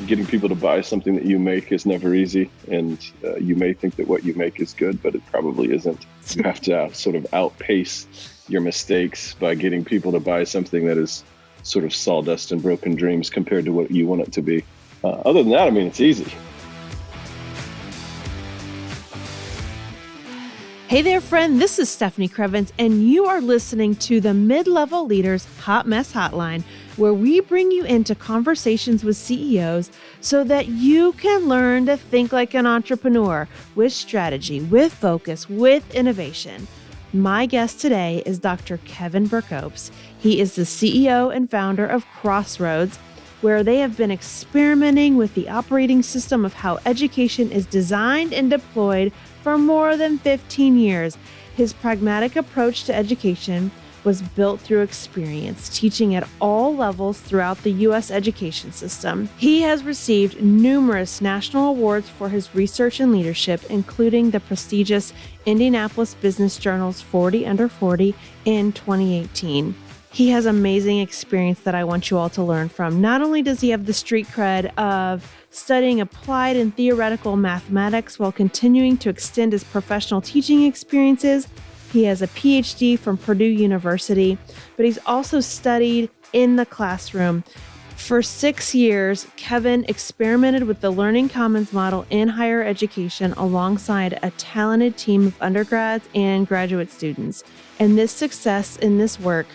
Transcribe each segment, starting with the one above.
getting people to buy something that you make is never easy. And you may think that what you make is good, but it probably isn't. You have to sort of outpace your mistakes by getting people to buy something that is sort of sawdust and broken dreams compared to what you want it to be. Other than that, I mean, it's easy. Hey there, friend. This is Stephanie Crevens, and you are listening to the Mid-Level Leaders Hot Mess Hotline, where we bring you into conversations with CEOs so that you can learn to think like an entrepreneur with strategy, with focus, with innovation. My guest today is Dr. Kevin Berkopes. He is the CEO and founder of Crossroads, where they have been experimenting with the operating system of how education is designed and deployed for more than 15 years. His pragmatic approach to education was built through experience, teaching at all levels throughout the U.S. education system. He has received numerous national awards for his research and leadership, including the prestigious Indianapolis Business Journal's 40 Under 40 in 2018. He has amazing experience that I want you all to learn from. Not only does he have the street cred of studying applied and theoretical mathematics while continuing to extend his professional teaching experiences, he has a PhD from Purdue University, but he's also studied in the classroom. For 6 years, Kevin experimented with the Learning Commons model in higher education alongside a talented team of undergrads and graduate students. And this success in this work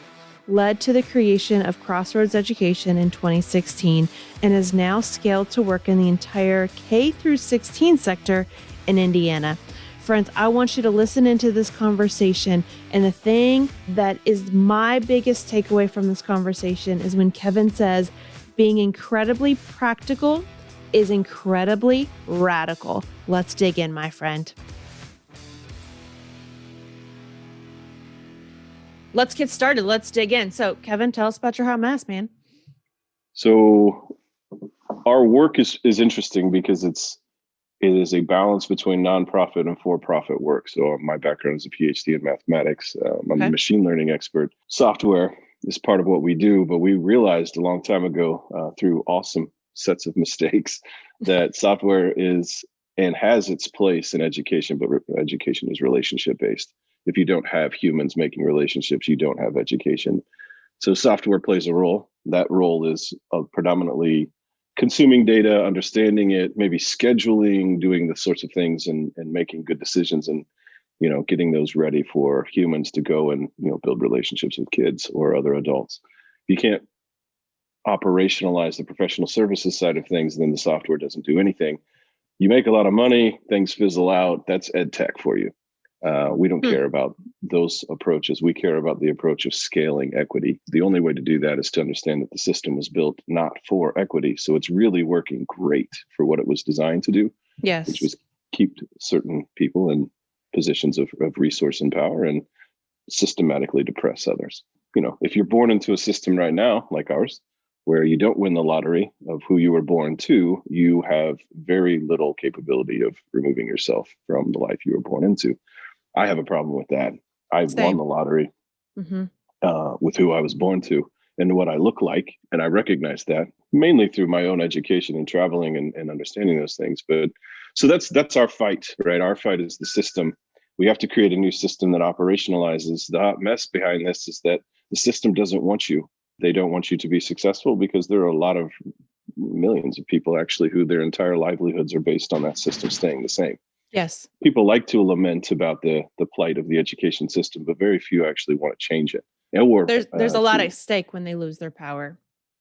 led to the creation of Crossroads Education in 2016 and is now scaled to work in the entire K through 16 sector in Indiana. Friends, I want you to listen into this conversation. And the thing that is my biggest takeaway from this conversation is when Kevin says being incredibly practical is incredibly radical. Let's dig in, my friend. Let's get started. Let's dig in. So, Kevin, tell us about your hot mess, man. So our work is interesting because it is a balance between nonprofit and for-profit work. So my background is a PhD in mathematics. I'm a machine learning expert. Software is part of what we do, but we realized a long time ago through awesome sets of mistakes that software is and has its place in education, but education is relationship-based. If you don't have humans making relationships, you don't have education. So software plays a role. That role is predominantly consuming data, understanding it, maybe scheduling, doing the sorts of things and making good decisions and, getting those ready for humans to go and, build relationships with kids or other adults. You can't operationalize the professional services side of things, then the software doesn't do anything. You make a lot of money, things fizzle out. That's ed tech for you. We don't care about those approaches. We care about the approach of scaling equity. The only way to do that is to understand that the system was built not for equity. So it's really working great for what it was designed to do. Yes. Which was keep certain people in positions of resource and power and systematically depress others. If you're born into a system right now, like ours, where you don't win the lottery of who you were born to, you have very little capability of removing yourself from the life you were born into. I have a problem with that. I've won the lottery with who I was born to and what I look like. And I recognize that mainly through my own education and traveling and understanding those things. But so that's our fight, right? Our fight is the system. We have to create a new system that operationalizes. The hot mess behind this is that the system doesn't want you. They don't want you to be successful because there are a lot of millions of people actually who their entire livelihoods are based on that system staying the same. Yes. People like to lament about the plight of the education system, but very few actually want to change it. Or there's a lot at stake when they lose their power.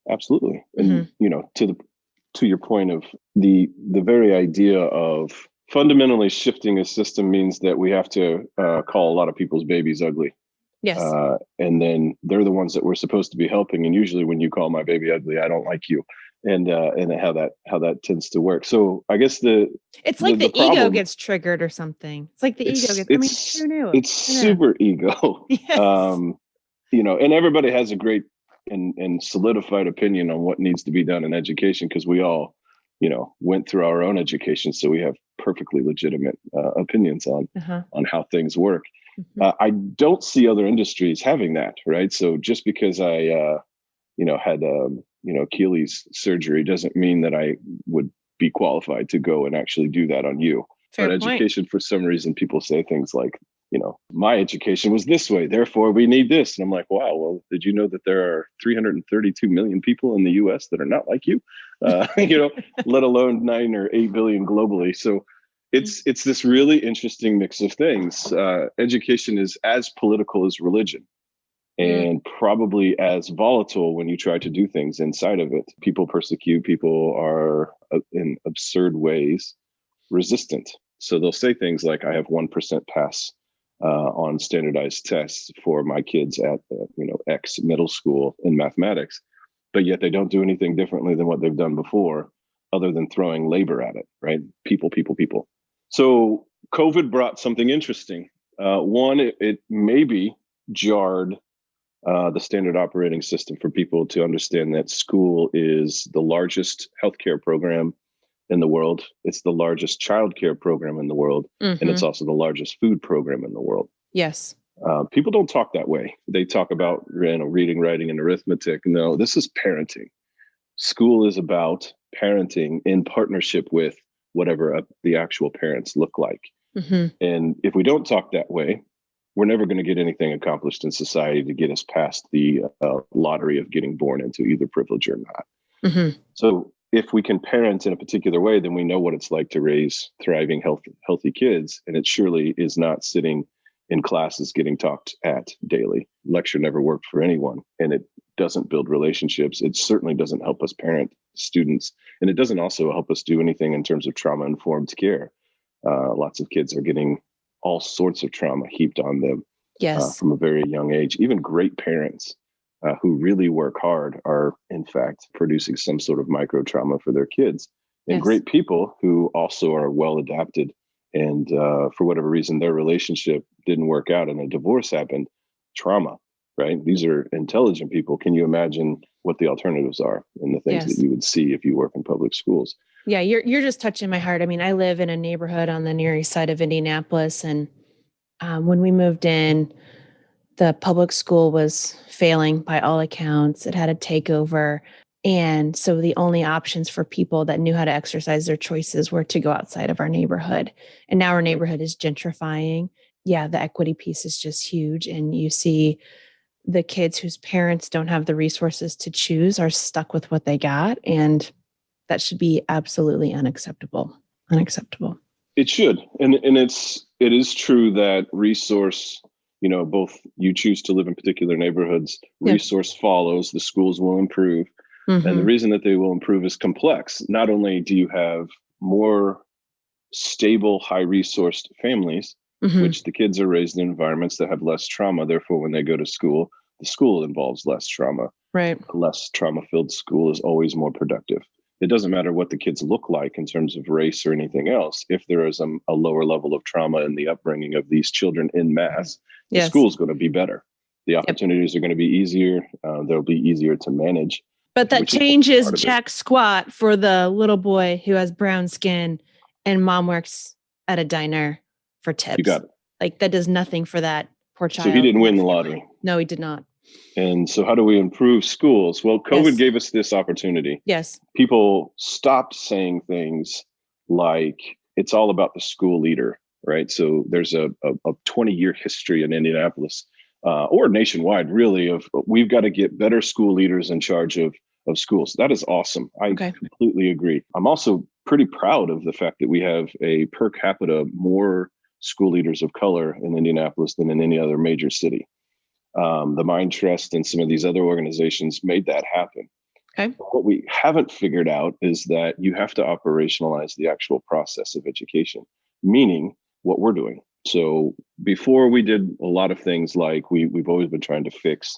Absolutely. And to your point of the very idea of fundamentally shifting a system means that we have to call a lot of people's babies ugly. Yes. And then they're the ones that we're supposed to be helping. And usually when you call my baby ugly, I don't like you. And how that tends to work. So I guess it's like the ego gets triggered or something. It's like the ego gets. Who knew? It's super ego. Yes. And everybody has a great and solidified opinion on what needs to be done in education because we all, went through our own education, so we have perfectly legitimate opinions on how things work. I don't see other industries having that, right? So just because I, had Achilles surgery doesn't mean that I would be qualified to go and actually do that on you. Fair But point. education, for some reason, people say things like, my education was this way, therefore we need this. And I'm like, wow, well, did you know that there are 332 million people in the US that are not like you? Let alone 9 or 8 billion globally. So it's this really interesting mix of things. Education is as political as religion, and probably as volatile when you try to do things inside of it. People persecute, people are in absurd ways resistant. So they'll say things like, I have 1% pass on standardized tests for my kids at X middle school in mathematics, but yet they don't do anything differently than what they've done before, other than throwing labor at it, right? People. So COVID brought something interesting. One, it maybe jarred the standard operating system for people to understand that school is the largest healthcare program in the world. It's the largest childcare program in the world. And it's also the largest food program in the world. Yes. People don't talk that way. They talk about reading, writing, and arithmetic. No, this is parenting. School is about parenting in partnership with whatever the actual parents look like. And if we don't talk that way, we're never going to get anything accomplished in society to get us past the lottery of getting born into either privilege or not. So if we can parent in a particular way, then we know what it's like to raise thriving, healthy kids. And it surely is not sitting in classes getting talked at daily. Lecture never worked for anyone, and it doesn't build relationships. It certainly doesn't help us parent students. And it doesn't also help us do anything in terms of trauma-informed care. Lots of kids are getting all sorts of trauma heaped on them from a very young age. Even great parents who really work hard are, in fact, producing some sort of micro trauma for their kids. And great people who also are well adapted, and for whatever reason, their relationship didn't work out and a divorce happened. Trauma, right? These are intelligent people. Can you imagine what the alternatives are and the things that you would see if you work in public schools? Yeah, you're just touching my heart. I mean, I live in a neighborhood on the Near East Side of Indianapolis, and when we moved in, the public school was failing by all accounts. It had a takeover. And so the only options for people that knew how to exercise their choices were to go outside of our neighborhood. And now our neighborhood is gentrifying. Yeah, the equity piece is just huge. And you see the kids whose parents don't have the resources to choose are stuck with what they got. And that should be absolutely unacceptable. It should. And it is true that resource, both you choose to live in particular neighborhoods, resource follows, the schools will improve. And the reason that they will improve is complex. Not only do you have more stable, high-resourced families, which the kids are raised in environments that have less trauma. Therefore, when they go to school, the school involves less trauma. Right. A less trauma-filled school is always more productive. It doesn't matter what the kids look like in terms of race or anything else. If there is a lower level of trauma in the upbringing of these children in mass, the school is going to be better. The opportunities are going to be easier. They'll be easier to manage. But that changes jack squat for the little boy who has brown skin and mom works at a diner for tips. You got it. Like, that does nothing for that poor child. So he didn't win the lottery. No, he did not. And so how do we improve schools? Well, COVID gave us this opportunity. Yes. People stopped saying things like, it's all about the school leader, right? So there's a 20-year history in Indianapolis or nationwide, really, of we've got to get better school leaders in charge of schools. That is awesome. I completely agree. I'm also pretty proud of the fact that we have a per capita more school leaders of color in Indianapolis than in any other major city. The Mind Trust and some of these other organizations made that happen. Okay. What we haven't figured out is that you have to operationalize the actual process of education, meaning what we're doing. So before we did a lot of things like we've always been trying to fix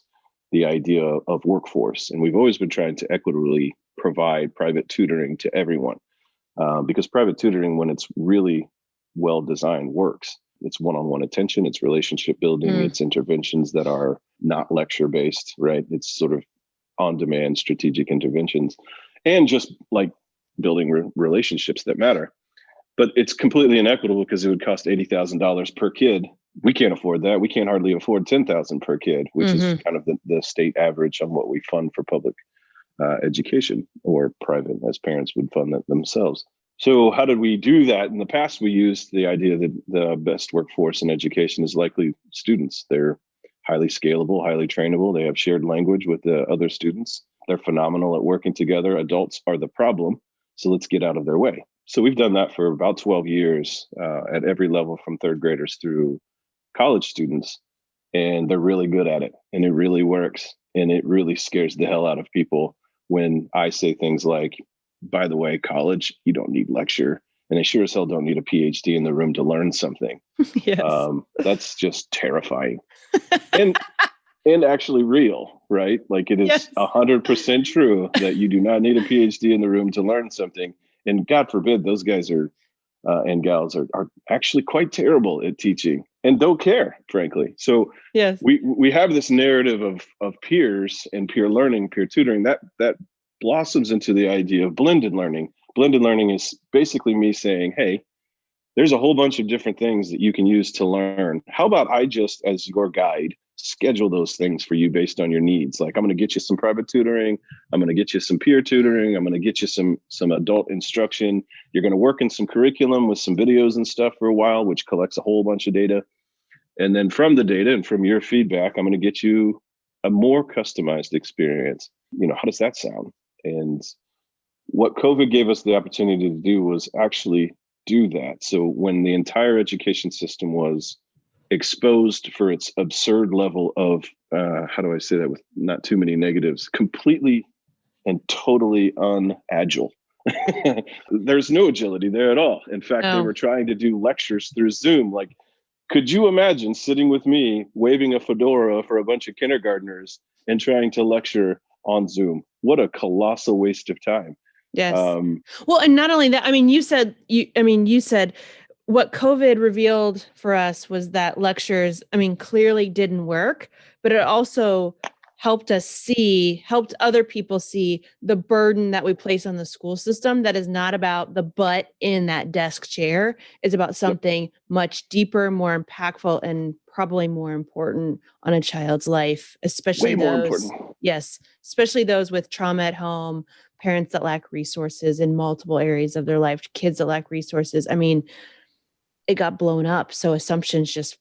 the idea of workforce, and we've always been trying to equitably provide private tutoring to everyone, because private tutoring, when it's really well designed, works. It's one-on-one attention, it's relationship building, it's interventions that are not lecture-based, right? It's sort of on-demand strategic interventions, and just like building relationships that matter. But it's completely inequitable because it would cost $80,000 per kid. We can't afford that. We can't hardly afford $10,000 per kid, which is kind of the state average on what we fund for public education, or private, as parents would fund that themselves. So how did we do that? In the past, we used the idea that the best workforce in education is likely students. They're highly scalable, highly trainable. They have shared language with the other students. They're phenomenal at working together. Adults are the problem, so let's get out of their way. So we've done that for about 12 years at every level, from third graders through college students. And they're really good at it, and it really works. And it really scares the hell out of people when I say things like, by the way, college, you don't need lecture. And they sure as hell don't need a PhD in the room to learn something. Yes. That's just terrifying. and actually real, right? Like, it is 100% true that you do not need a PhD in the room to learn something. And God forbid, those guys are and gals are actually quite terrible at teaching and don't care, frankly. So we have this narrative of peers and peer learning, peer tutoring, that blossoms into the idea of blended learning. Blended learning is basically me saying, hey, there's a whole bunch of different things that you can use to learn. How about I just, as your guide, schedule those things for you based on your needs? Like, I'm going to get you some private tutoring. I'm going to get you some peer tutoring. I'm going to get you some adult instruction. You're going to work in some curriculum with some videos and stuff for a while, which collects a whole bunch of data. And then from the data and from your feedback, I'm going to get you a more customized experience. How does that sound? And what COVID gave us the opportunity to do was actually do that. So when the entire education system was exposed for its absurd level of, how do I say that with not too many negatives, completely and totally unagile. There's no agility there at all. In fact, They were trying to do lectures through Zoom. Like, could you imagine sitting with me, waving a fedora for a bunch of kindergartners and trying to lecture on Zoom? What a colossal waste of time. Yes. Well, and not only that, you said what COVID revealed for us was that lectures, clearly didn't work, but it also helped other people see the burden that we place on the school system. That is not about the butt in that desk chair. It's about something much deeper, more impactful, and probably more important on a child's life, especially especially those with trauma at home, parents that lack resources in multiple areas of their life, kids that lack resources. It got blown up. So assumptions just.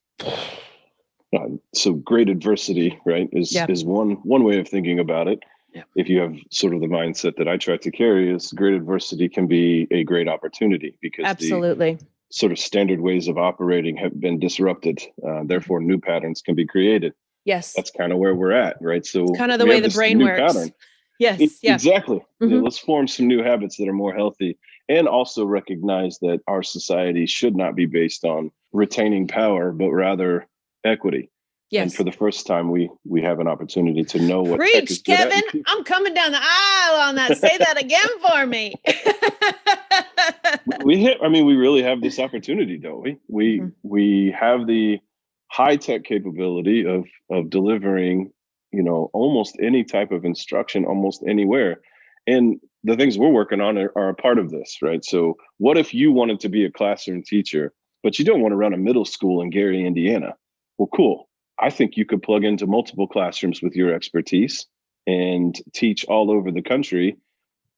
So great adversity, right, is one way of thinking about it. Yeah. If you have sort of the mindset that I try to carry, is great adversity can be a great opportunity, because absolutely the sort of standard ways of operating have been disrupted. Therefore, new patterns can be created. Yes. That's kind of where we're at, right? So it's kind of the way the brain works. Pattern. Yes. Exactly. Mm-hmm. Let's form some new habits that are more healthy, and also recognize that our society should not be based on retaining power, but rather equity. Yes. And for the first time, we have an opportunity to know what. Preach, Kevin. I'm coming down the aisle on that. Say that again for me. We really have this opportunity, don't we? We have the high tech capability of delivering, almost any type of instruction, almost anywhere. And the things we're working on are a part of this, right? So what if you wanted to be a classroom teacher, but you don't want to run a middle school in Gary, Indiana? Well, cool. I think you could plug into multiple classrooms with your expertise and teach all over the country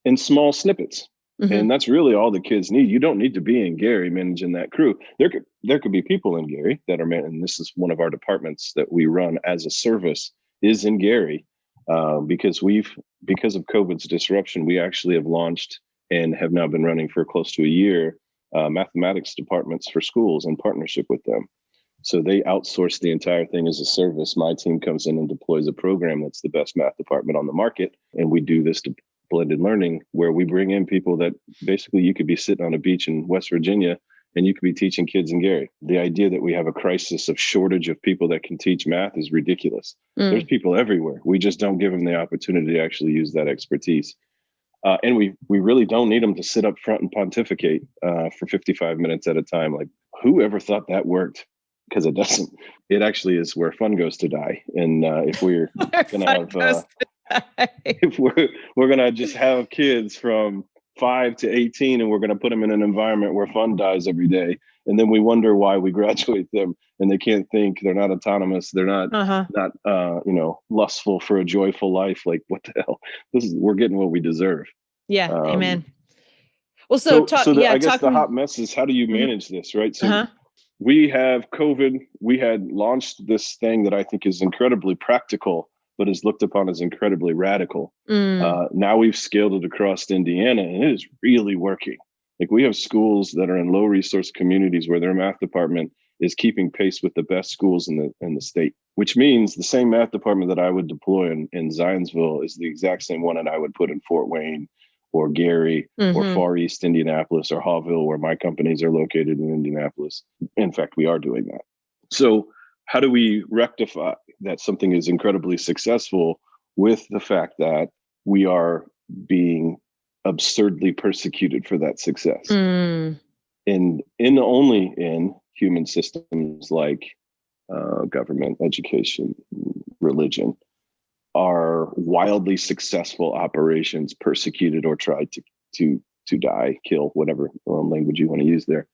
in small snippets. Mm-hmm. And that's really all the kids need. You don't need to be in Gary managing that crew. There could be people in Gary that are and this is one of our departments that we run as a service is in Gary, because of COVID's disruption, we actually have launched and have now been running for close to a year mathematics departments for schools in partnership with them. So they outsource the entire thing as a service. My team comes in and deploys a program that's the best math department on the market. And we do this to blended learning, where we bring in people that basically you could be sitting on a beach in West Virginia and you could be teaching kids in Gary. The idea that we have a crisis of shortage of people that can teach math is ridiculous. There's people everywhere. We just don't give them the opportunity to actually use that expertise. And we really don't need them to sit up front and pontificate for 55 minutes at a time. Like, whoever thought that worked? Because it doesn't. It actually is where fun goes to die. And if we're going to have, if we're going to just have kids from 5 to 18 and we're going to put them in an environment where fun dies every day. And then we wonder why we graduate them and they can't think, they're not autonomous, they're not lustful for a joyful life. Like, what the hell? We're getting what we deserve. Yeah. Amen. Well, I guess the hot mess is, how do you manage this, right? So we have COVID. We had launched this thing that I think is incredibly practical, but is looked upon as incredibly radical. Now we've scaled it across Indiana, and it is really working. Like, we have schools that are in low resource communities where their math department is keeping pace with the best schools in the state, which means the same math department that I would deploy in Zionsville is the exact same one that I would put in Fort Wayne or Gary or Far East Indianapolis or Hawville, where my companies are located in Indianapolis. In fact, we are doing that. So how do we rectify that something is incredibly successful with the fact that we are being absurdly persecuted for that success? And only in human systems like government, education, religion, are wildly successful operations persecuted or tried to die, kill, whatever language you want to use there.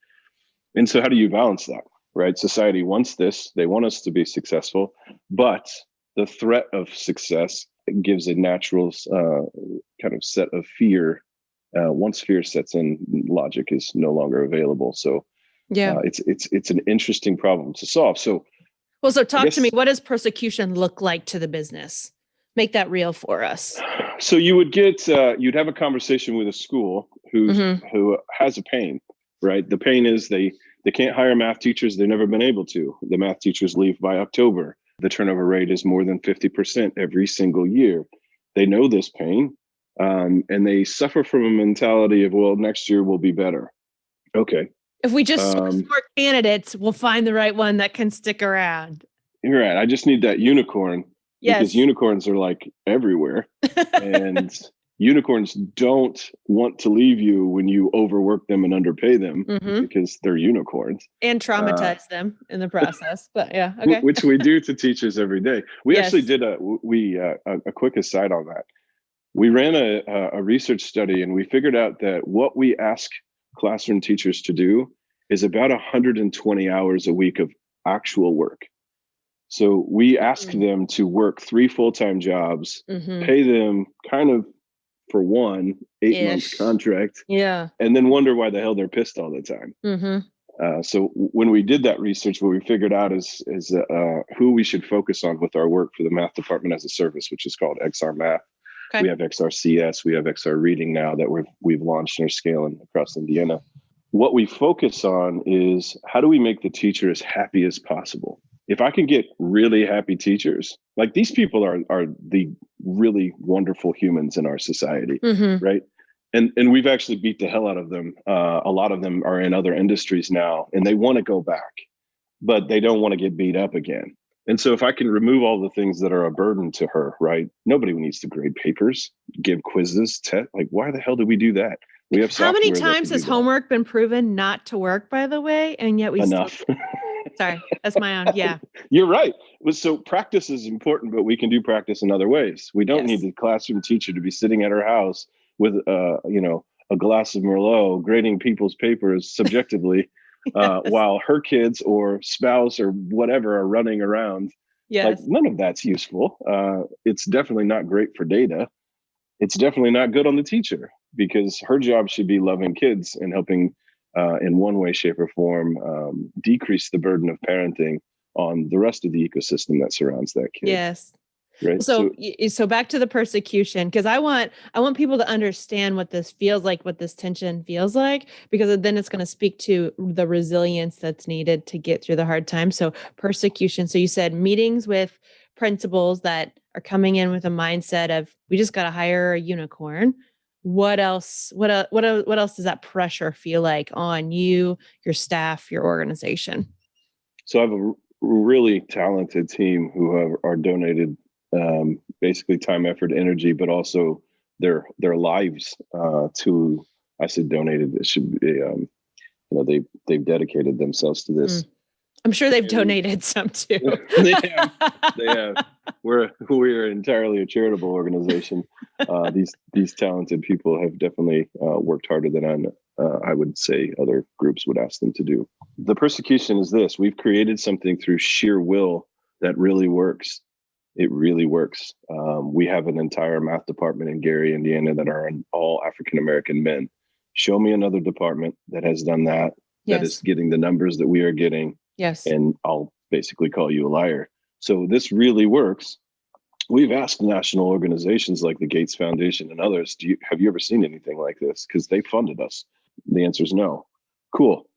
And so how do you balance that, right? Society wants this. They want us to be successful, but the threat of success gives a natural kind of set of fear. Once fear sets in, logic is no longer available. So it's an interesting problem to solve. So talk to me. What does persecution look like to the business? Make that real for us. So you would get, you'd have a conversation with a school who has a pain, right? The pain is they can't hire math teachers. They've never been able to. The math teachers leave by October. The turnover rate is more than 50% every single year. They know this pain, and they suffer from a mentality of, well, next year will be better. Okay. If we just source more candidates, we'll find the right one that can stick around. You're right. I just need that unicorn. Yes. Because unicorns are like everywhere. And unicorns don't want to leave you when you overwork them and underpay them because they're unicorns. And traumatize them in the process. But yeah, okay. Which we do to teachers every day. We actually did a quick aside on that. We ran a research study and we figured out that what we ask classroom teachers to do is about 120 hours a week of actual work. So we ask them to work 3 full-time jobs, pay them kind of for one 8-month contract, and then wonder why the hell they're pissed all the time. So when we did that research, what we figured out is who we should focus on with our work for the math department as a service, which is called XR Math. Okay. We have XR CS, we have XR Reading now that we've launched and are scaling across Indiana. What we focus on is, how do we make the teacher as happy as possible? If I can get really happy teachers, like, these people are the really wonderful humans in our society, right? And we've actually beat the hell out of them. A lot of them are in other industries now, and they want to go back, but they don't want to get beat up again. And so if I can remove all the things that are a burden to her, right? Nobody needs to grade papers, give quizzes, like, why the hell do we do that? We have How many times has homework been proven not to work, by the way? And yet we enough. Sorry, that's my own. Yeah. You're right. So practice is important, but we can do practice in other ways. We don't need the classroom teacher to be sitting at her house with, a glass of Merlot grading people's papers subjectively while her kids or spouse or whatever are running around. Like, none of that's useful. It's definitely not great for data. It's definitely not good on the teacher, because her job should be loving kids and helping in one way, shape, or form, decrease the burden of parenting on the rest of the ecosystem that surrounds that kid. Yes. Right. So back to the persecution, because I want people to understand what this feels like, what this tension feels like, because then it's going to speak to the resilience that's needed to get through the hard times. So persecution. So you said meetings with principals that are coming in with a mindset of, we just got to hire a unicorn. What else? What else does that pressure feel like on you, your staff, your organization? So I have a really talented team who are donated basically time, effort, energy, but also their lives to. I said donated. It should be they've dedicated themselves to this. I'm sure they've donated some too. They have. We're entirely a charitable organization. These talented people have definitely worked harder than I would say other groups would ask them to do. The persecution is this: we've created something through sheer will that really works. It really works. We have an entire math department in Gary, Indiana, that are all African American men. Show me another department that has done that. That is getting the numbers that we are getting. Yes. And I'll basically call you a liar. So this really works. We've asked national organizations like the Gates Foundation and others, have you ever seen anything like this? Because they funded us. The answer is no. Cool.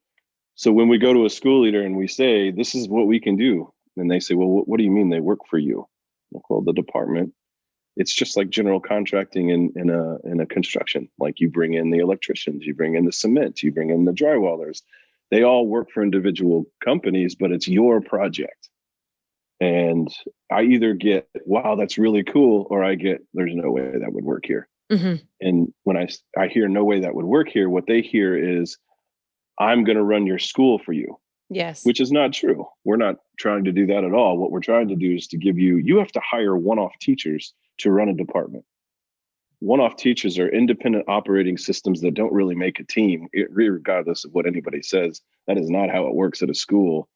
So when we go to a school leader and we say, this is what we can do, and they say, well, what do you mean they work for you? Like, well, the department, it's just like general contracting in a construction. Like, you bring in the electricians, you bring in the cement, you bring in the drywallers. They all work for individual companies, but it's your project. And I either get, wow, that's really cool, or I get, there's no way that would work here. Mm-hmm. And when I hear no way that would work here, what they hear is, I'm going to run your school for you. Yes. Which is not true. We're not trying to do that at all. What we're trying to do is to give you have to hire one-off teachers to run a department. One-off teachers are independent operating systems that don't really make a team, regardless of what anybody says. That is not how it works at a school.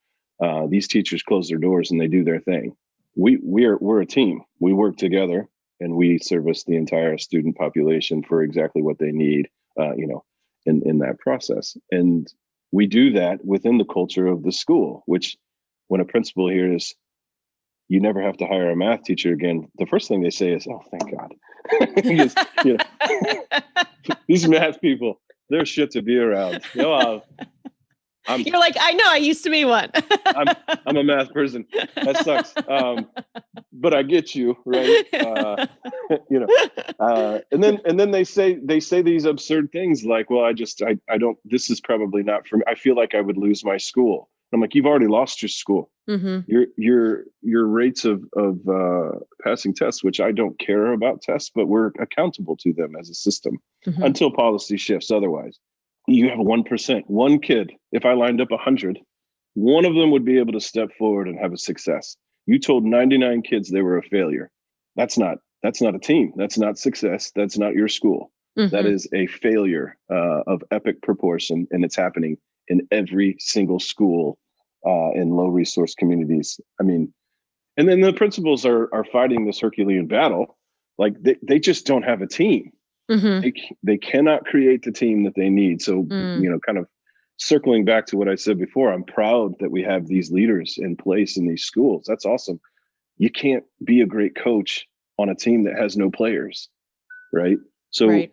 These teachers close their doors and they do their thing. We're a team. We work together and we service the entire student population for exactly what they need, in that process. And we do that within the culture of the school, which when a principal hears, you never have to hire a math teacher again, the first thing they say is, oh, thank God. Because, these math people, they're shit to be around. You're like, I know, I used to be one. I'm a math person. That sucks. But I get you, right? And then they say these absurd things like, well, I don't, this is probably not for me. I feel like I would lose my school. I'm like, you've already lost your school. Mm-hmm. Your rates of passing tests, which I don't care about tests, but we're accountable to them as a system until policy shifts otherwise. You have 1%, one kid. If I lined up 100, one of them would be able to step forward and have a success. You told 99 kids they were a failure. That's not a team. That's not success. That's not your school. Mm-hmm. That is a failure of epic proportion. And it's happening in every single school in low resource communities. I mean, and then the principals are fighting this Herculean battle. Like they just don't have a team. Mm-hmm. They cannot create the team that they need. So, kind of circling back to what I said before, I'm proud that we have these leaders in place in these schools. That's awesome. You can't be a great coach on a team that has no players, right? So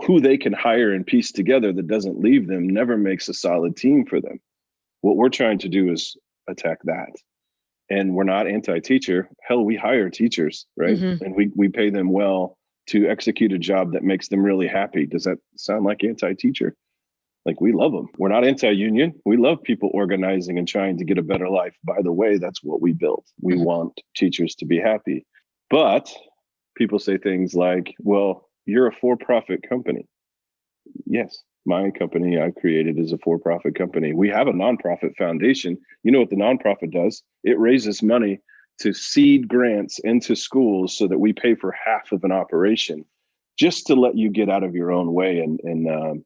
who they can hire and piece together that doesn't leave them never makes a solid team for them. What we're trying to do is attack that. And we're not anti-teacher. Hell, we hire teachers, right? Mm-hmm. And we pay them well to execute a job that makes them really happy. Does that sound like anti-teacher? Like, we love them. We're not anti-union. We love people organizing and trying to get a better life. By the way, that's what we built. We want teachers to be happy. But people say things like, well, you're a for-profit company. Yes, my company I created is a for-profit company. We have a nonprofit foundation. You know what the nonprofit does? It raises money to seed grants into schools so that we pay for half of an operation, just to let you get out of your own way and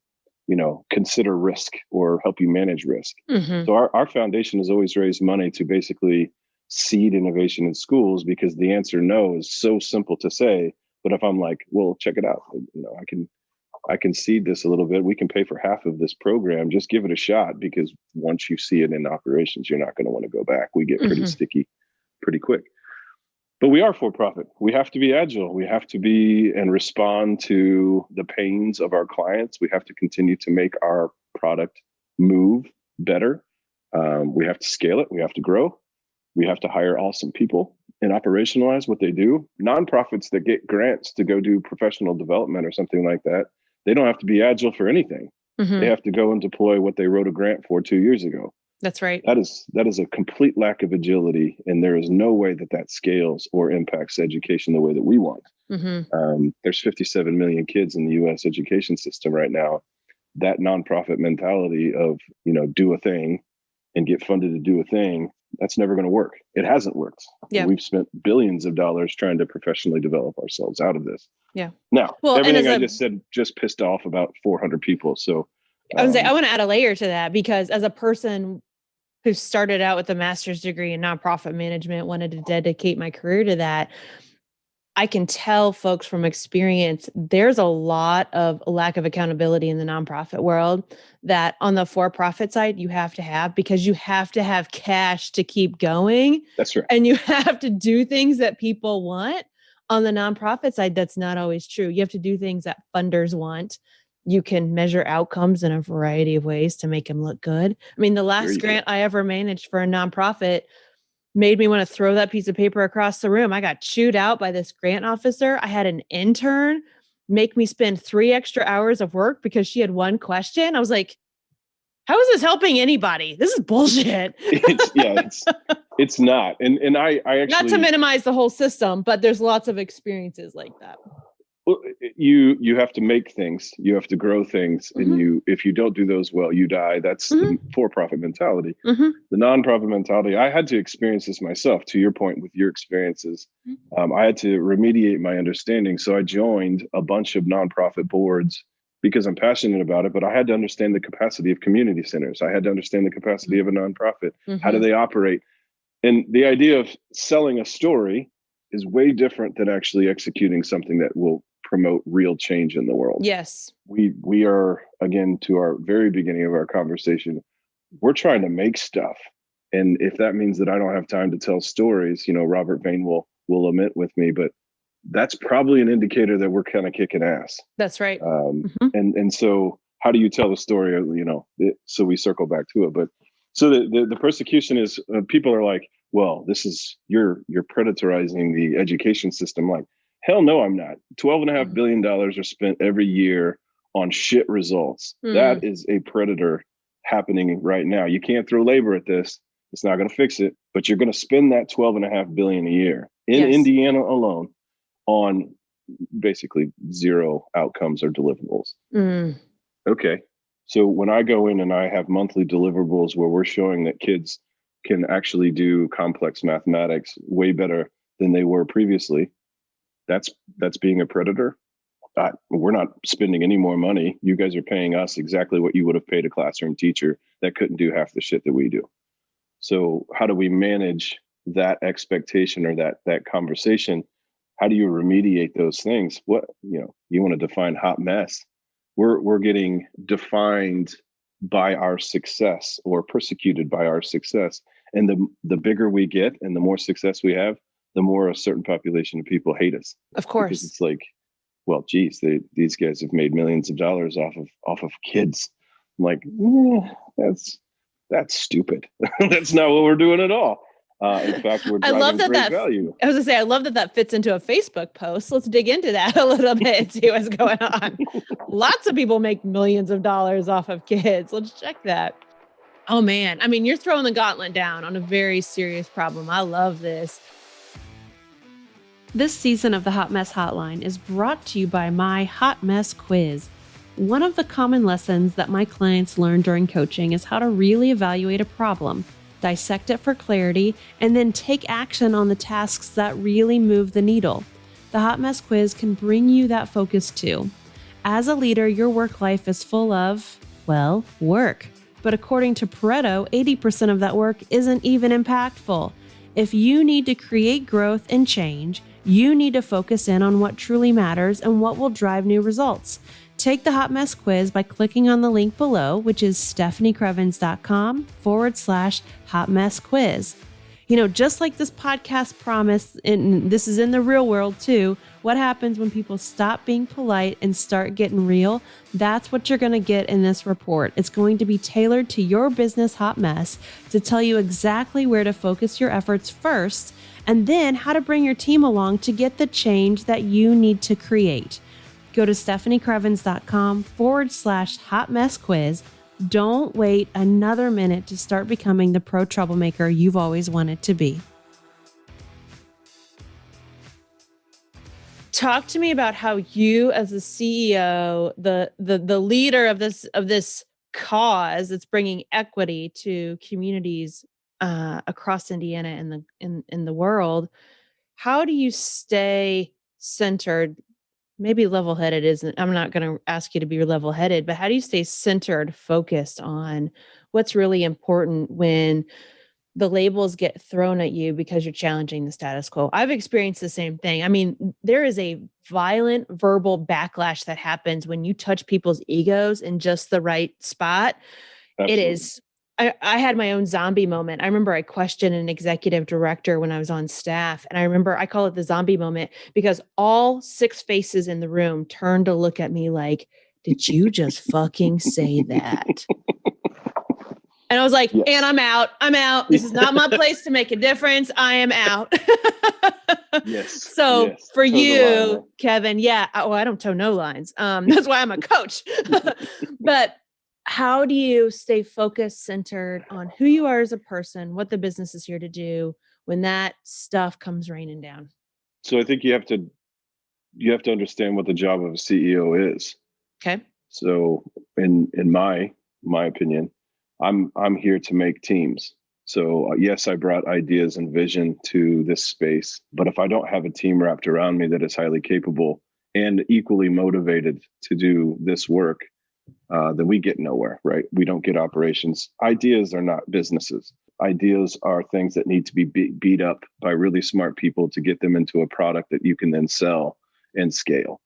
consider risk or help you manage risk. Mm-hmm. So our foundation has always raised money to basically seed innovation in schools, because the answer no is so simple to say. But if I'm like, well, check it out, I can seed this a little bit. We can pay for half of this program. Just give it a shot, because once you see it in operations, you're not going to want to go back. We get pretty sticky pretty quick. But we are for profit. We have to be agile. We have to be and respond to the pains of our clients. We have to continue to make our product move better. We have to scale it. We have to grow. We have to hire awesome people and operationalize what they do. Nonprofits that get grants to go do professional development or something like that, they don't have to be agile for anything. Mm-hmm. They have to go and deploy what they wrote a grant for 2 years ago. That's right. That is a complete lack of agility, and there is no way that scales or impacts education the way that we want. Mm-hmm. There's 57 million kids in the U.S. education system right now. That nonprofit mentality of do a thing and get funded to do a thing, that's never going to work. It hasn't worked. Yeah. We've spent billions of dollars trying to professionally develop ourselves out of this. Yeah. Now, everything I just said just pissed off about 400 people. So I want to add a layer to that, because as a person who started out with a master's degree in nonprofit management, wanted to dedicate my career to that, I can tell folks from experience, there's a lot of lack of accountability in the nonprofit world that on the for-profit side, you have to have, because you have to have cash to keep going. That's right. And you have to do things that people want. On the nonprofit side, that's not always true. You have to do things that funders want. You can measure outcomes in a variety of ways to make them look good. I mean, the last grant I ever managed for a nonprofit made me want to throw that piece of paper across the room. I got chewed out by this grant officer. I had an intern make me spend 3 extra hours of work because she had one question. I was like, how is this helping anybody? This is bullshit. It's not. And I actually, not to minimize the whole system, but there's lots of experiences like that. Well, you have to make things, you have to grow things, and if you don't do those well, you die. That's the for-profit mentality. The nonprofit mentality, I had to experience this myself. To your point with your experiences, I had to remediate my understanding. So I joined a bunch of nonprofit boards because I'm passionate about it, but I had to understand the capacity of community centers. I had to understand the capacity of a nonprofit. How do they operate? And the idea of selling a story is way different than actually executing something that will promote real change in the world. Yes. We are, again, to our very beginning of our conversation, we're trying to make stuff. And if that means that I don't have time to tell stories, Robert Vane will lament with me, but that's probably an indicator that we're kind of kicking ass. That's right. And so how do you tell the story? So we circle back to it. But so the persecution is, people are like, well, this is, you're predatorizing the education system. Like, hell no, I'm not. $12.5 billion are spent every year on shit results. That is a predator happening right now. You can't throw labor at this. It's not going to fix it, but you're going to spend that $12.5 billion a year in Indiana alone on basically zero outcomes or deliverables. Okay. So when I go in and I have monthly deliverables where we're showing that kids can actually do complex mathematics way better than they were previously, that's being a predator. We're not spending any more money. You guys are paying us exactly what you would have paid a classroom teacher that couldn't do half the shit that we do. So how do we manage that expectation or that conversation? How do you remediate those things? What, you want to define hot mess. We're getting defined by our success or persecuted by our success. And the bigger we get and the more success we have, the more a certain population of people hate us. Of course. Because it's like, well, geez, these guys have made millions of dollars off of kids. I'm like, that's stupid. That's not what we're doing at all. In fact, we're driving great value. I was gonna say, I love that fits into a Facebook post. Let's dig into that a little bit and see what's going on. Lots of people make millions of dollars off of kids. Let's check that. Oh man. I mean, you're throwing the gauntlet down on a very serious problem. I love this. This season of the Hot Mess Hotline is brought to you by my Hot Mess Quiz. One of the common lessons that my clients learn during coaching is how to really evaluate a problem, dissect it for clarity, and then take action on the tasks that really move the needle. The Hot Mess Quiz can bring you that focus too. As a leader, your work life is full of, well, work. But according to Pareto, 80% of that work isn't even impactful. If you need to create growth and change, you need to focus in on what truly matters and what will drive new results. Take the Hot Mess Quiz by clicking on the link below, which is stephaniecrevens.com/Hot Mess Quiz. Just like this podcast promised, and this is in the real world too, what happens when people stop being polite and start getting real? That's what you're going to get in this report. It's going to be tailored to your business hot mess to tell you exactly where to focus your efforts first, and then how to bring your team along to get the change that you need to create. Go to stephaniecrevens.com/Hot Mess Quiz. Don't wait another minute to start becoming the pro troublemaker you've always wanted to be. Talk to me about how you, as the CEO, the leader of this cause that's bringing equity to communities across Indiana and in the world. How do you stay centered? Maybe level-headed isn't, I'm not going to ask you to be level-headed, but how do you stay centered, focused on what's really important when the labels get thrown at you because you're challenging the status quo? I've experienced the same thing. I mean, there is a violent verbal backlash that happens when you touch people's egos in just the right spot. Absolutely. It is. I had my own zombie moment. I remember I questioned an executive director when I was on staff. And I remember I call it the zombie moment because all 6 faces in the room turned to look at me like, did you just fucking say that? And I was like, Yes. and I'm out. I'm out. This is not my place to make a difference. I am out. Yes. So yes. for Toe the you, line, right? Kevin, yeah. Oh, I don't toe no lines. That's why I'm a coach. But how do you stay focused, centered on who you are as a person, what the business is here to do when that stuff comes raining down? So I think you have to understand what the job of a CEO is. Okay. So in my opinion, I'm here to make teams. So yes, I brought ideas and vision to this space, but if I don't have a team wrapped around me that is highly capable and equally motivated to do this work, then we get nowhere, right? We don't get operations. Ideas are not businesses. Ideas are things that need to be beat up by really smart people to get them into a product that you can then sell and scale.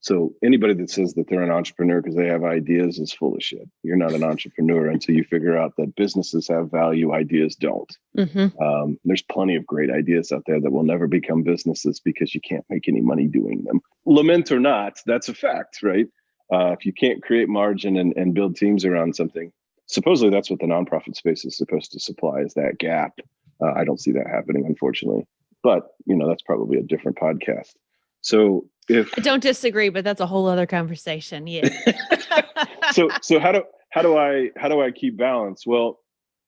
So anybody that says that they're an entrepreneur because they have ideas is full of shit. You're not an entrepreneur until you figure out that businesses have value, ideas don't. There's plenty of great ideas out there that will never become businesses because you can't make any money doing them. Lament or not, that's a fact, right? If you can't create margin and build teams around something, supposedly that's what the nonprofit space is supposed to supply, is that gap. I don't see that happening, unfortunately. But, that's probably a different podcast. So I don't disagree, but that's a whole other conversation. Yeah. So how do I keep balance? Well,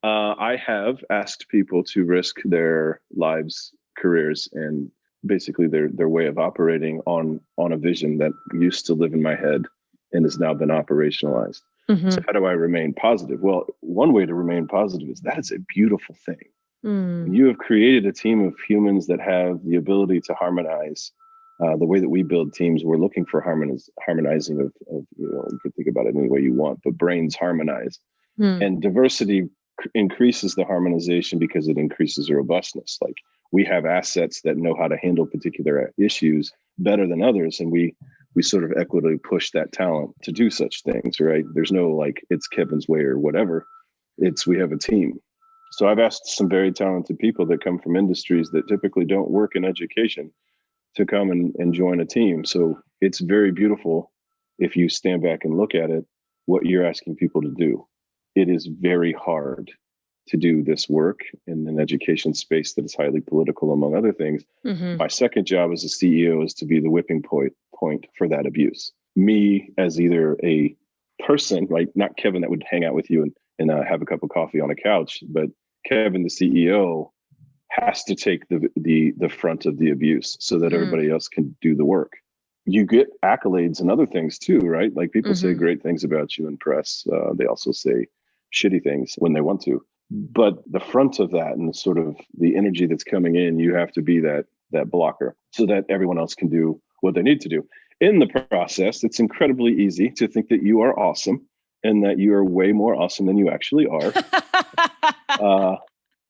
I have asked people to risk their lives, careers, and basically their way of operating on a vision that used to live in my head and has now been operationalized. So how do I remain positive? Well, one way to remain positive is that is a beautiful thing. You have created a team of humans that have the ability to harmonize. The way that we build teams, we're looking for harmonizing of you can think about it any way you want, but brains harmonize. And diversity increases the harmonization because it increases robustness. Like, we have assets that know how to handle particular issues better than others, and we sort of equitably push that talent to do such things, right? There's no like it's Kevin's way or whatever. It's we have a team. So I've asked some very talented people that come from industries that typically don't work in education to come and join a team. So it's very beautiful if you stand back and look at it, what you're asking people to do. It is very hard to do this work in an education space that is highly political, among other things. My second job as a CEO is to be the whipping point for that abuse. Me as either a person, like not Kevin that would hang out with you and have a cup of coffee on a couch, but Kevin, the CEO, has to take the front of the abuse so that everybody else can do the work. You get accolades and other things too, right? Like people say great things about you in press. They also say shitty things when they want to. But the front of that and sort of the energy that's coming in, you have to be that blocker so that everyone else can do what they need to do. In the process, it's incredibly easy to think that you are awesome and that you are way more awesome than you actually are.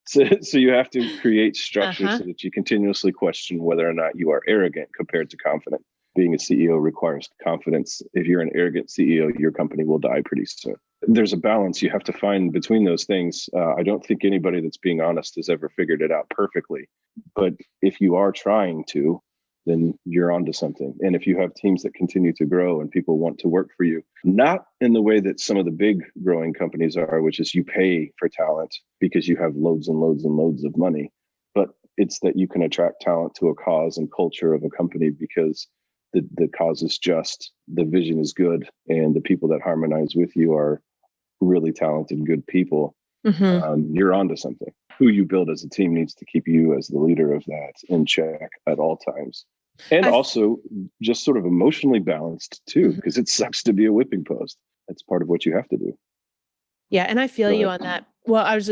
So you have to create structure so that you continuously question whether or not you are arrogant compared to confident. Being a CEO requires confidence. If you're an arrogant CEO, your company will die pretty soon. There's a balance you have to find between those things. I don't think anybody that's being honest has ever figured it out perfectly. But if you are trying to, then you're onto something. And if you have teams that continue to grow and people want to work for you, not in the way that some of the big growing companies are, which is you pay for talent because you have loads and loads and loads of money, but it's that you can attract talent to a cause and culture of a company because the cause is just, the vision is good, and the people that harmonize with you are really talented, good people. You're onto something. Who you build as a team needs to keep you as the leader of that in check at all times. And also just sort of emotionally balanced too, because it sucks to be a whipping post. That's part of what you have to do. Yeah. And I feel Go you ahead. on that. Well, I was,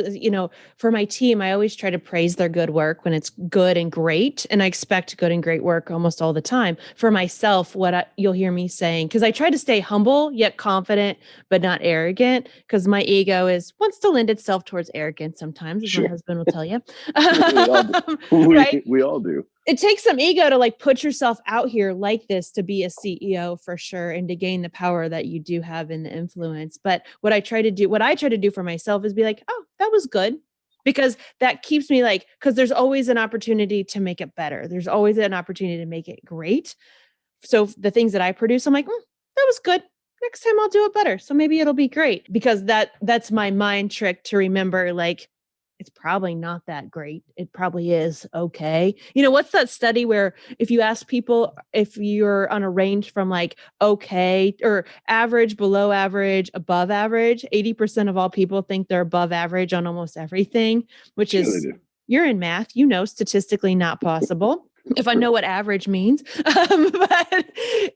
for my team, I always try to praise their good work when it's good and great. And I expect good and great work almost all the time. For myself, you'll hear me saying, because I try to stay humble yet confident, but not arrogant, because my ego wants to lend itself towards arrogance sometimes, as my Sure. husband will tell you. We all do. Right. We all do. It takes some ego to like put yourself out here like this to be a CEO for sure and to gain the power that you do have in the influence. But what I try to do for myself is be like, oh, that was good. Because that keeps me like, because there's always an opportunity to make it better. There's always an opportunity to make it great. So the things that I produce, I'm like, that was good. Next time I'll do it better. So maybe it'll be great, because that's my mind trick to remember, like, it's probably not that great. It probably is okay. What's that study where if you ask people if you're on a range from like okay or average, below average, above average, 80% of all people think they're above average on almost everything, which Sure they is, do. you're in math, statistically not possible. If I know what average means. But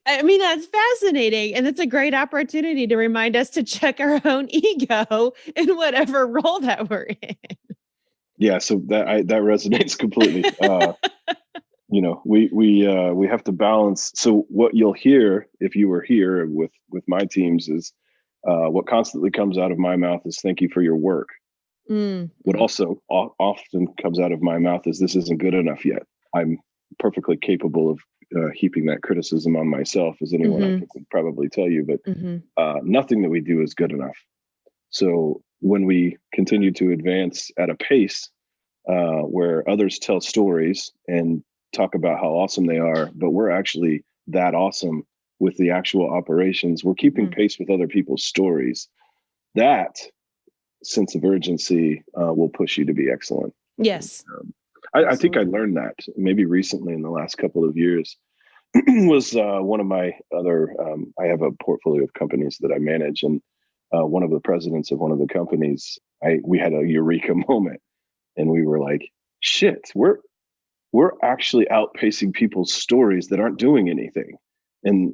I mean, that's fascinating. And it's a great opportunity to remind us to check our own ego in whatever role that we're in. Yeah, so that resonates completely. We have to balance. So what you'll hear if you were here with my teams is what constantly comes out of my mouth is thank you for your work. What also often comes out of my mouth is this isn't good enough yet. I'm perfectly capable of heaping that criticism on myself, as anyone I think would probably tell you, but nothing that we do is good enough. So when we continue to advance at a pace where others tell stories and talk about how awesome they are, but we're actually that awesome with the actual operations, we're keeping pace with other people's stories. That sense of urgency will push you to be excellent. Yes. I think I learned that maybe recently in the last couple of years. Was one of my other, I have a portfolio of companies that I manage, and one of the presidents of one of the companies, we had a eureka moment, and we were like, shit, we're actually outpacing people's stories that aren't doing anything. And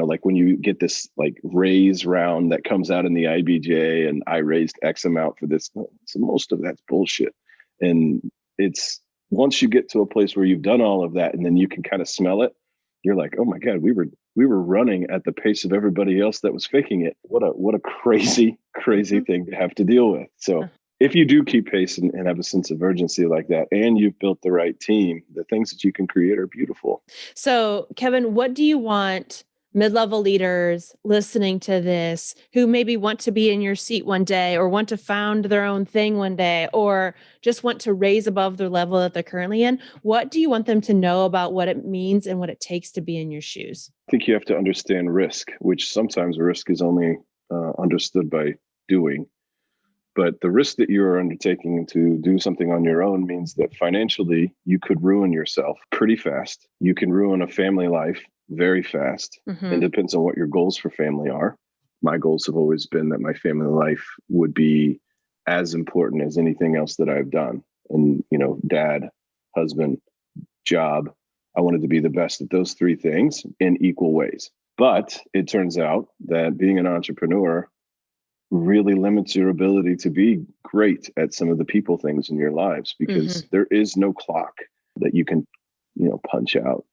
like when you get this like raise round that comes out in the IBJ, and I raised X amount for this, so most of that's bullshit. And it's once you get to a place where you've done all of that, and then you can kind of smell it, you're like, oh my God, we were running at the pace of everybody else that was faking it. What a crazy thing to have to deal with. So if you do keep pace and have a sense of urgency like that, and you've built the right team, the things that you can create are beautiful. So, Kevin, what do you want mid-level leaders listening to this who maybe want to be in your seat one day, or want to found their own thing one day, or just want to raise above the level that they're currently in? What do you want them to know about what it means and what it takes to be in your shoes? I think you have to understand risk, which sometimes risk is only understood by doing. But the risk that you are undertaking to do something on your own means that financially you could ruin yourself pretty fast. You can ruin a family life very fast. And depends on what your goals for family are. My goals have always been that my family life would be as important as anything else that I've done. And, dad, husband, job, I wanted to be the best at those three things in equal ways. But it turns out that being an entrepreneur really limits your ability to be great at some of the people things in your lives, because there is no clock that you can, punch out.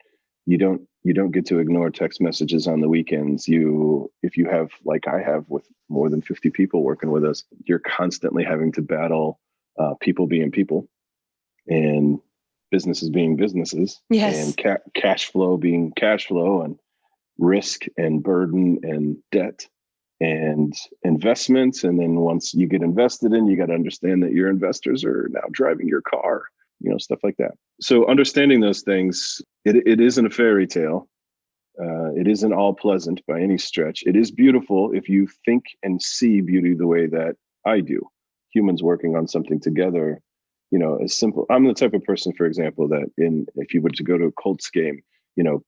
You don't get to ignore text messages on the weekends. If you have, like I have with more than 50 people working with us, you're constantly having to battle people being people, and businesses being businesses, Yes. and cash flow being cash flow, and risk and burden and debt and investments. And then once you get invested in, you got to understand that your investors are now driving your car, stuff like that. So understanding those things, it isn't a fairy tale. It isn't all pleasant by any stretch. It is beautiful if you think and see beauty the way that I do. Humans working on something together, is simple. I'm the type of person, for example, that if you were to go to a Colts game,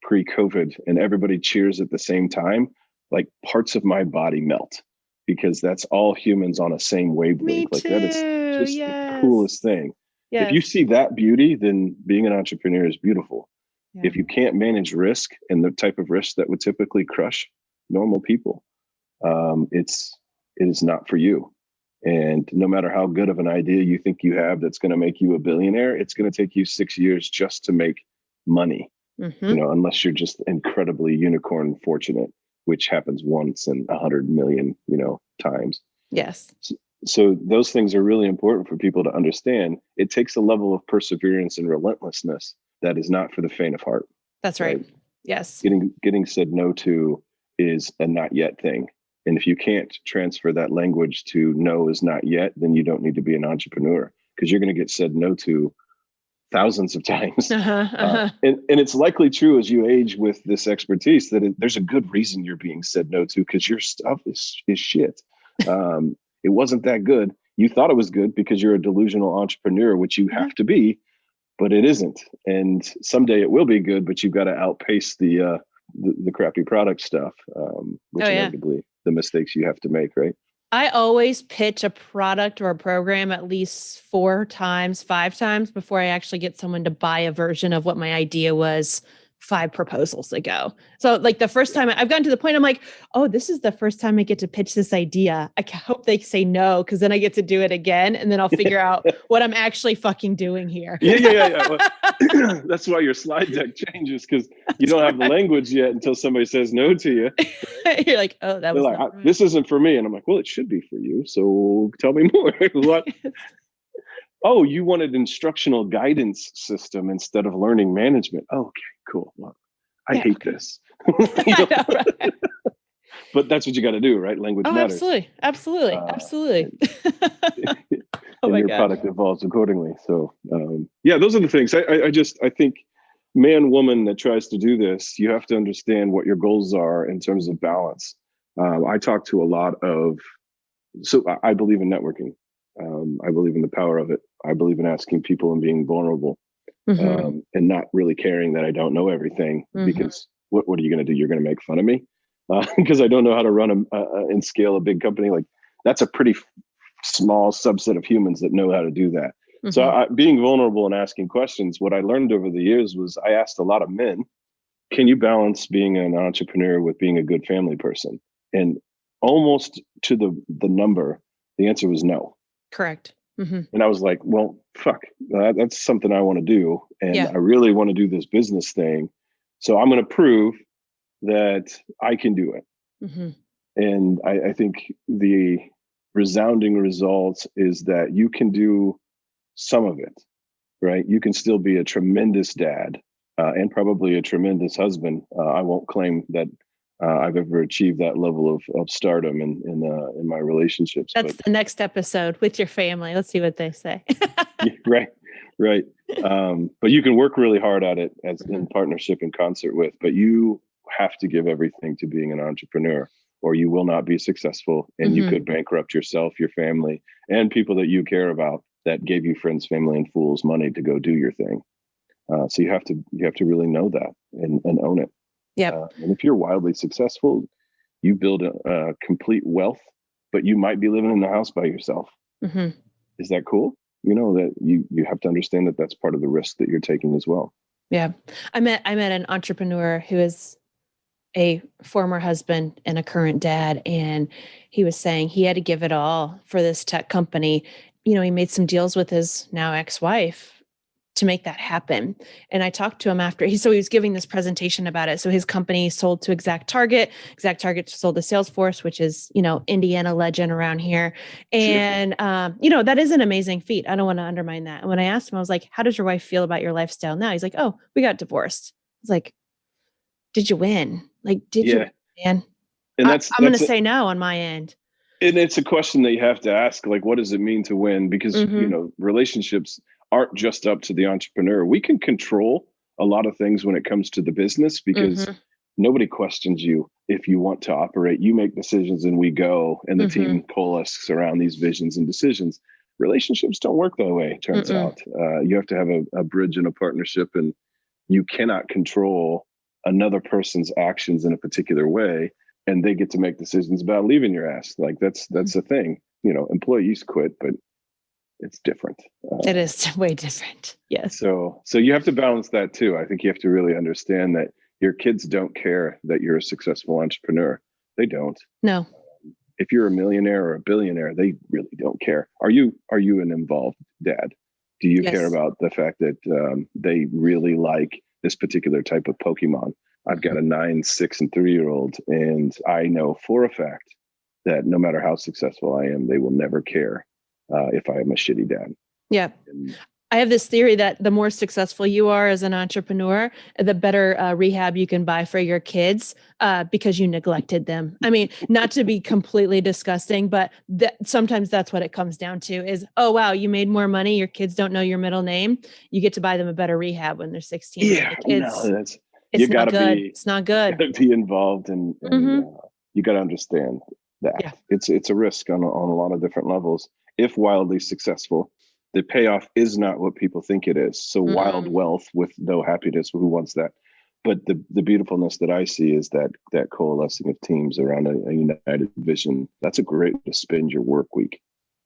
pre-COVID, and everybody cheers at the same time, like parts of my body melt, because that's all humans on a same wavelength. Me Like too. that is just the coolest thing. Yes. If you see that beauty, then being an entrepreneur is beautiful. Yeah. If you can't manage risk and the type of risk that would typically crush normal people, it is not for you. And no matter how good of an idea you think you have that's going to make you a billionaire, it's going to take you 6 years just to make money, unless you're just incredibly unicorn fortunate, which happens once in 100 million, times. Yes. So those things are really important for people to understand. It takes a level of perseverance and relentlessness that is not for the faint of heart. That's right. Yes. Getting said no to is a not yet thing. And if you can't transfer that language to no is not yet, then you don't need to be an entrepreneur, because you're going to get said no to thousands of times. And it's likely true as you age with this expertise that there's a good reason you're being said no to, because your stuff is shit. It wasn't that good. You thought it was good because you're a delusional entrepreneur, which you have to be, but it isn't. And someday it will be good, but you've got to outpace the crappy product stuff, which inevitably the mistakes you have to make, right? I always pitch a product or a program at least 4 times, 5 times before I actually get someone to buy a version of what my idea was 5 proposals ago. So like the first time I've gotten to the point, I'm like, oh, this is the first time I get to pitch this idea. I hope they say no, because then I get to do it again. And then I'll figure out what I'm actually fucking doing here. Yeah. Well, that's why your slide deck changes, because you don't have the language yet until somebody says no to you. You're like, oh, that was like, this isn't for me. And I'm like, well, it should be for you. So tell me more. What? Oh, you wanted instructional guidance system instead of learning management. Oh, okay, cool. Well, I hate this. I know, right? But that's what you got to do, right? Language matters. Absolutely. And your product evolves accordingly. So, those are the things. I think man, woman that tries to do this, you have to understand what your goals are in terms of balance. I talk to a lot of, so I believe in networking. I believe in the power of it. I believe in asking people and being vulnerable, and not really caring that I don't know everything, because what are you going to do? You're going to make fun of me because I don't know how to run and scale a big company. Like, that's a pretty small subset of humans that know how to do that. So being vulnerable and asking questions, what I learned over the years was I asked a lot of men, can you balance being an entrepreneur with being a good family person? And almost to the number, the answer was no. Correct. And I was like, well, fuck, that's something I want to do. And I really want to do this business thing. So I'm going to prove that I can do it. And I think the resounding results is that you can do some of it, right? You can still be a tremendous dad and probably a tremendous husband. I won't claim that I've ever achieved that level of stardom in my relationships. That's the next episode with your family. Let's see what they say. Right. But you can work really hard at it as in partnership and concert with, but you have to give everything to being an entrepreneur, or you will not be successful, and you could bankrupt yourself, your family, and people that you care about that gave you friends, family, and fools money to go do your thing. So you have to really know that and own it. Yeah. And if you're wildly successful, you build a complete wealth, but you might be living in the house by yourself. Is that cool? That you have to understand that that's part of the risk that you're taking as well. Yeah. I met an entrepreneur who is a former husband and a current dad. And he was saying he had to give it all for this tech company. He made some deals with his now ex-wife to make that happen. And I talked to him after he was giving this presentation about it. So his company sold to Exact Target sold to Salesforce, which is, Indiana legend around here. And, that is an amazing feat. I don't want to undermine that. And when I asked him, I was like, how does your wife feel about your lifestyle now? He's like, oh, we got divorced. I was like, did you win? Like, did you win, man? And I'm going to say no on my end. And it's a question that you have to ask, like, what does it mean to win? Because, relationships aren't just up to the entrepreneur. We can control a lot of things when it comes to the business, because nobody questions you if you want to operate. You make decisions and we go, and the team coalesces around these visions and decisions. Relationships don't work that way, it turns out. You have to have a bridge and a partnership, and you cannot control another person's actions in a particular way, and they get to make decisions about leaving your ass. Like, that's the thing. Employees quit, but it's different. It is way different. Yes. So you have to balance that too. I think you have to really understand that your kids don't care that you're a successful entrepreneur. They don't. No. if you're a millionaire or a billionaire, they really don't care. Are you an involved dad? Do you care Yes. about the fact that they really like this particular type of Pokemon? I've got a 9, 6, and 3-year-old, and I know for a fact that no matter how successful I am, they will never care if I am a shitty dad. Yeah. And I have this theory that the more successful you are as an entrepreneur, the better rehab you can buy for your kids because you neglected them. I mean, not to be completely disgusting, but sometimes that's what it comes down to is, oh, wow, you made more money. Your kids don't know your middle name. You get to buy them a better rehab when they're 16. yeah, It's you not gotta good. be It's not good. be involved, and Mhm. you gotta understand that Yeah. it's a risk on a lot of different levels. If wildly successful, the payoff is not what people think it is. So wild Mm. wealth with no happiness, who wants that? But the beautifulness that I see is that coalescing of teams around a united vision. That's a great way to spend your work week.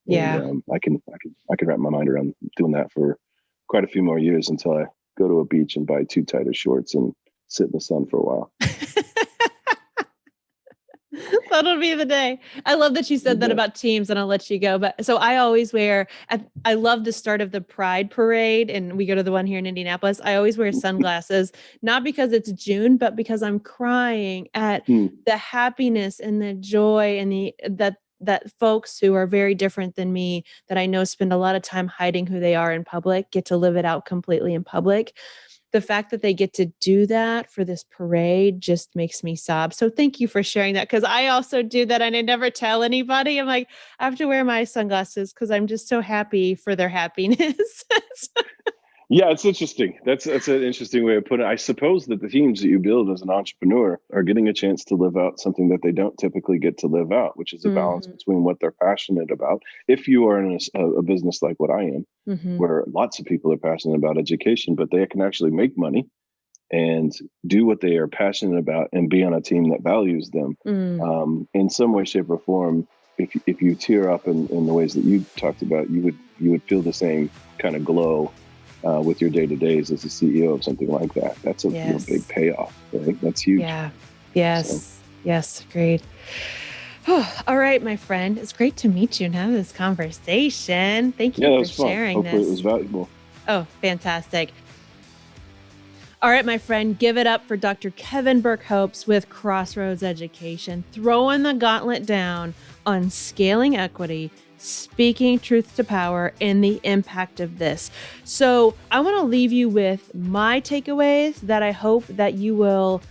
Yeah. And I can wrap my mind around doing that for quite a few more years until I go to a beach and buy 2 tighter shorts and sit in the sun for a while. That'll be the day. I love that you said that about teams, and I'll let you go. But so I always wear, I love the start of the Pride Parade, and we go to the one here in Indianapolis. I always wear sunglasses, not because it's June, but because I'm crying at the happiness and the joy and that folks who are very different than me, that I know spend a lot of time hiding who they are in public, get to live it out completely in public. The fact that they get to do that for this parade just makes me sob. So thank you for sharing that, because I also do that and I never tell anybody. I'm like, I have to wear my sunglasses because I'm just so happy for their happiness. Yeah, it's interesting. That's an interesting way of putting it. I suppose that the teams that you build as an entrepreneur are getting a chance to live out something that they don't typically get to live out, which is a balance between what they're passionate about. If you are in a business like what I am, where lots of people are passionate about education, but they can actually make money and do what they are passionate about and be on a team that values them in some way, shape, or form. If you tear up in the ways that you talked about, you would feel the same kind of glow with your day-to-days as a CEO of something like that. That's a real big payoff, right? That's huge. Yeah. Yes. So. Yes. Great. All right, my friend. It's great to meet you and have this conversation. Thank you for sharing Hopefully this. It was valuable. Oh, fantastic. All right, my friend, give it up for Dr. Kevin Berkopes with Crossroads Education, throwing the gauntlet down on scaling equity, speaking truth to power, and the impact of this. So I want to leave you with my takeaways that I hope that you will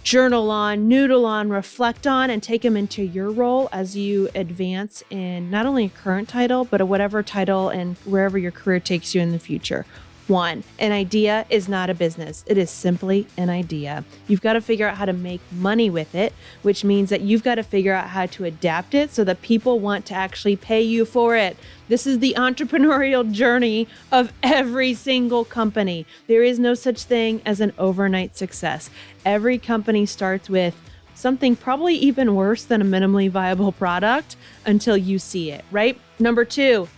journal on, noodle on, reflect on, and take them into your role as you advance in not only a current title, but a whatever title and wherever your career takes you in the future. 1, an idea is not a business. It is simply an idea. You've got to figure out how to make money with it, which means that you've got to figure out how to adapt it so that people want to actually pay you for it. This is the entrepreneurial journey of every single company. There is no such thing as an overnight success. Every company starts with something probably even worse than a minimally viable product until you see it, right? Number 2,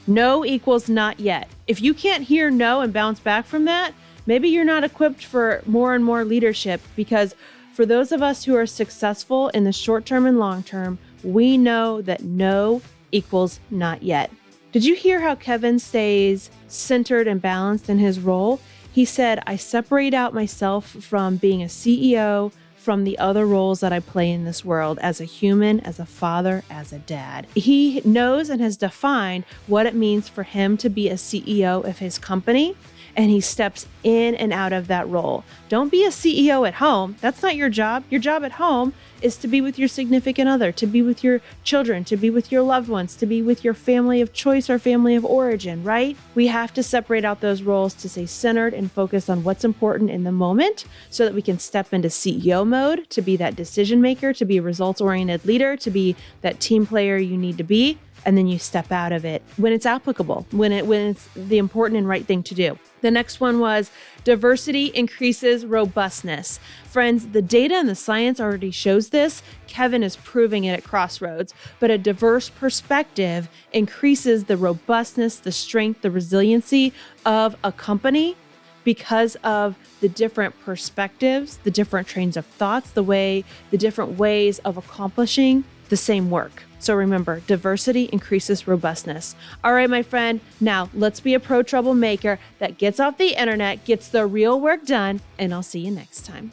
no equals not yet. If you can't hear no and bounce back from that, maybe you're not equipped for more and more leadership, because for those of us who are successful in the short term and long term, we know that no equals not yet. Did you hear how Kevin stays centered and balanced in his role? He said, I separate out myself from being a CEO, from the other roles that I play in this world as a human, as a father, as a dad. He knows and has defined what it means for him to be a CEO of his company, and he steps in and out of that role. Don't be a CEO at home. That's not your job. Your job at home is to be with your significant other, to be with your children, to be with your loved ones, to be with your family of choice or family of origin, right? We have to separate out those roles to stay centered and focus on what's important in the moment so that we can step into CEO mode, to be that decision maker, to be a results-oriented leader, to be that team player you need to be. And then you step out of it when it's applicable, when it's the important and right thing to do. The next one was diversity increases robustness. Friends, the data and the science already shows this. Kevin is proving it at Crossroads, but a diverse perspective increases the robustness, the strength, the resiliency of a company because of the different perspectives, the different trains of thoughts, the different ways of accomplishing the same work. So remember, diversity increases robustness. All right, my friend, now let's be a pro troublemaker that gets off the internet, gets the real work done, and I'll see you next time.